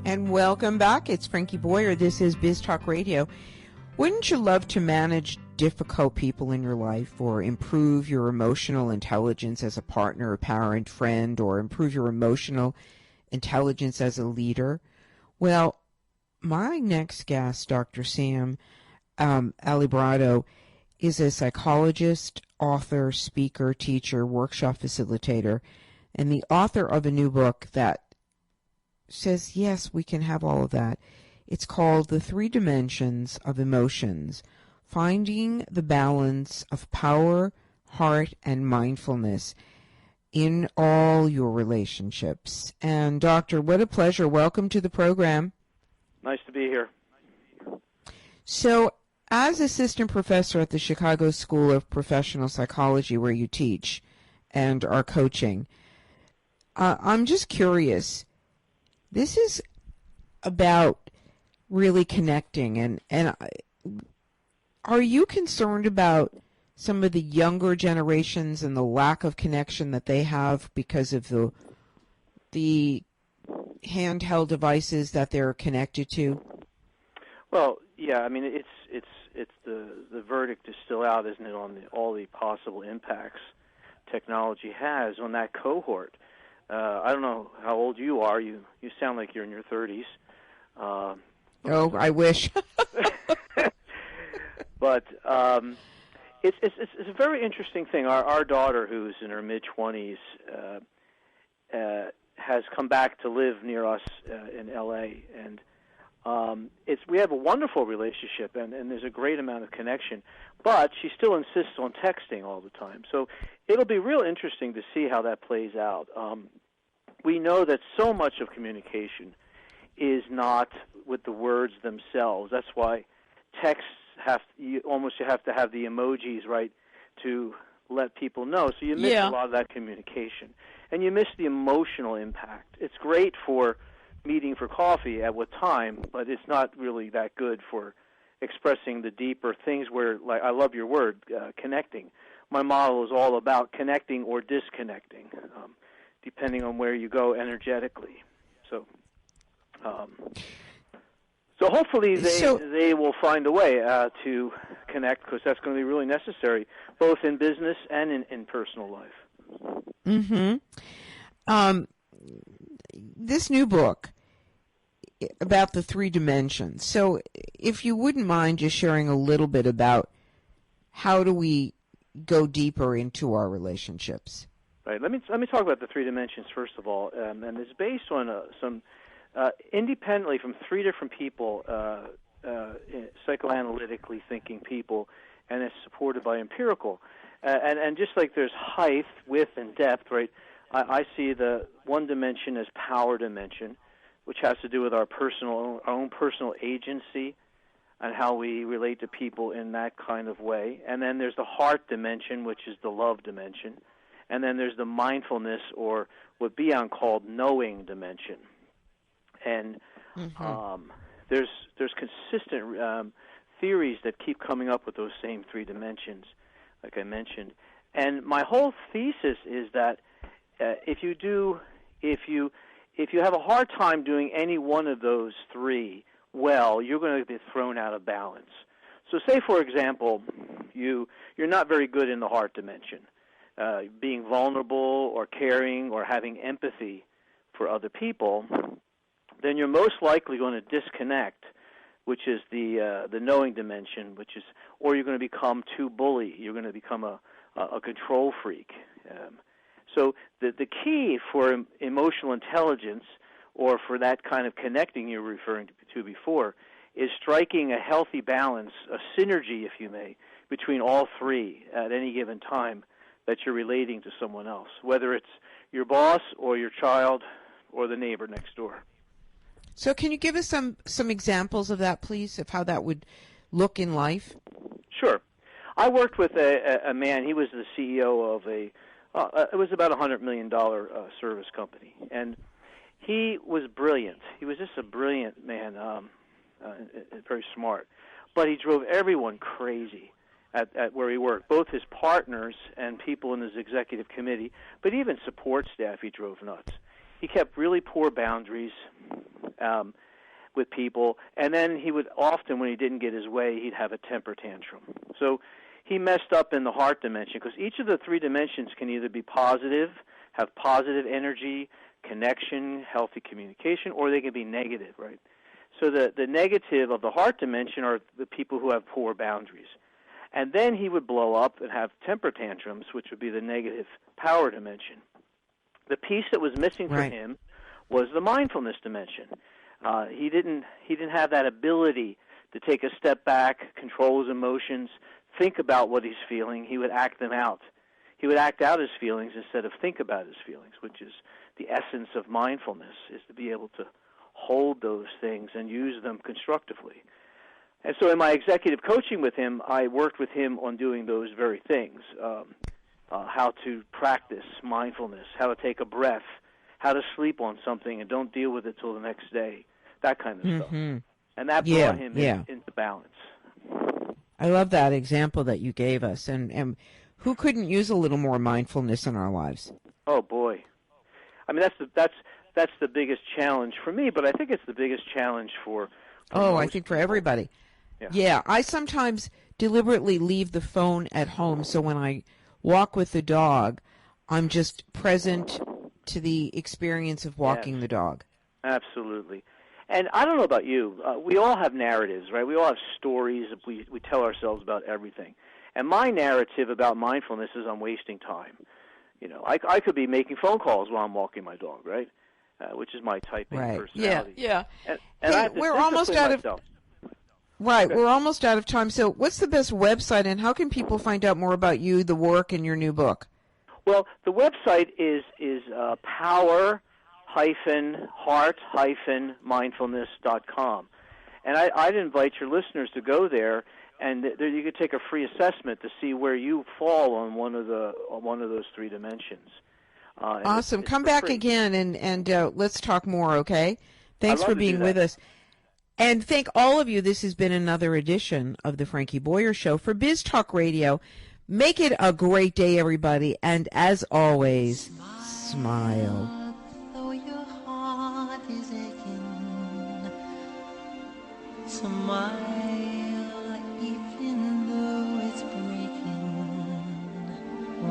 And welcome back. It's Frankie Boyer. This is BizTalk Radio. Wouldn't you love to manage difficult people in your life, or improve your emotional intelligence as a partner, a parent, friend, or improve your emotional intelligence as a leader? Well, my next guest, Dr. Sam Alibrando, is a psychologist, author, speaker, teacher, workshop facilitator, and the author of a new book that says, yes, we can have all of that. It's called The Three Dimensions of Emotions, Finding the Balance of Power, Heart, and Mindfulness in All Your Relationships. And Doctor, what a pleasure. Welcome to the program. Nice to be here. So, as assistant professor at the Chicago School of Professional Psychology, where you teach and are coaching, I'm just curious. This is about really connecting, and are you concerned about some of the younger generations and the lack of connection that they have because of the handheld devices that they're connected to? Well, yeah, I mean, it's the verdict is still out, isn't it, on all the possible impacts technology has on that cohort. I don't know how old you are. You sound like you're in your 30s. Oh, I wish. But it's a very interesting thing. Our daughter, who's in her mid-20s, has come back to live near us in L.A., and we have a wonderful relationship, and there's a great amount of connection, but she still insists on texting all the time. So it'll be real interesting to see how that plays out. We know that so much of communication is not with the words themselves. That's why texts you have to have the emojis, right, to let people know. So you miss a lot of that communication, and you miss the emotional impact. It's great for meeting for coffee at what time, but it's not really that good for expressing the deeper things where, like, I love your word, connecting. My model is all about connecting or disconnecting, depending on where you go energetically. So hopefully they will find a way to connect, because that's going to be really necessary, both in business and in personal life. Mm-hmm. This new book about the three dimensions. So if you wouldn't mind just sharing a little bit about how do we go deeper into our relationships? Right. Let me talk about the three dimensions first of all, and it's based on some independently from three different people, psychoanalytically thinking people, and it's supported by empirical. And just like there's height, width, and depth, right? I see the one dimension as power dimension, which has to do with our own personal agency and how we relate to people in that kind of way. And then there's the heart dimension, which is the love dimension. And then there's the mindfulness, or what Bion called knowing dimension. And there's consistent theories that keep coming up with those same three dimensions, like I mentioned. And my whole thesis is that if you have a hard time doing any one of those three well, you're going to be thrown out of balance. So say, for example, you're not very good in the heart dimension, being vulnerable or caring or having empathy for other people, then you're most likely going to disconnect, which is the knowing dimension, or you're going to become too bully. You're going to become a control freak. So the key for emotional intelligence, or for that kind of connecting you're referring to before, is striking a healthy balance, a synergy, if you may, between all three at any given time that you're relating to someone else, whether it's your boss or your child or the neighbor next door. So can you give us some examples of that, please, of how that would look in life? Sure. I worked with a man. He was the CEO of it was about a $100 million service company, and he was brilliant. He was just a brilliant man, very smart. But he drove everyone crazy at where he worked, both his partners and people in his executive committee, but even support staff he drove nuts. he kept really poor boundaries with people, and then he would often, when he didn't get his way, he'd have a temper tantrum. So he messed up in the heart dimension, because each of the three dimensions can either be positive, have positive energy, connection, healthy communication, or they can be negative, right? So the negative of the heart dimension are the people who have poor boundaries. And then he would blow up and have temper tantrums, which would be the negative power dimension. The piece that was missing for him was the mindfulness dimension. He didn't have that ability to take a step back, control his emotions, think about what he's feeling. He would act them out. He would act out his feelings instead of think about his feelings, which is the essence of mindfulness, is to be able to hold those things and use them constructively. And so in my executive coaching with him, I worked with him on doing those very things, how to practice mindfulness, how to take a breath, how to sleep on something and don't deal with it till the next day, that kind of stuff. And that brought him into balance. I love that example that you gave us. And who couldn't use a little more mindfulness in our lives? Oh, boy. I mean, that's the biggest challenge for me, but I think it's the biggest challenge for I think for everybody. Yeah, I sometimes deliberately leave the phone at home, so when I walk with the dog, I'm just present to the experience of walking the dog. Absolutely. And I don't know about you. We all have narratives, right? We all have stories. We tell ourselves about everything. And my narrative about mindfulness is I'm wasting time. You know, I could be making phone calls while I'm walking my dog, right? Which is my typing personality. Yeah. And hey, we're almost out of we're almost out of time. So, what's the best website, and how can people find out more about you, the work, and your new book? Well, the website is power-heart-mindfulness.com, and I'd invite your listeners to go there, and there you could take a free assessment to see where you fall on one of those three dimensions. Awesome. Come back again and let's talk more, okay? Thanks for being with us. And thank all of you. This has been another edition of the Frankie Boyer Show for BizTalk Radio. Make it a great day, everybody. And as always, smile. Though your heart is aching, smile even though it's breaking.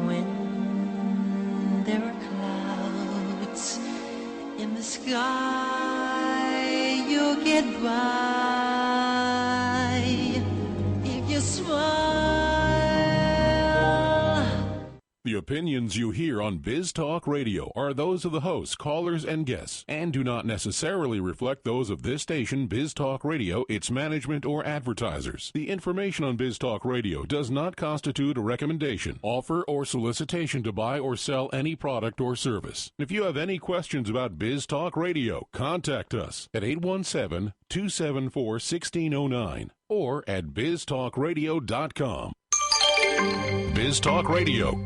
When there are clouds in the sky, you'll get by if you smile. The opinions you hear on BizTalk Radio are those of the hosts, callers, and guests, and do not necessarily reflect those of this station, BizTalk Radio, its management, or advertisers. The information on BizTalk Radio does not constitute a recommendation, offer, or solicitation to buy or sell any product or service. If you have any questions about BizTalk Radio, contact us at 817-274-1609 or at biztalkradio.com. BizTalk Radio,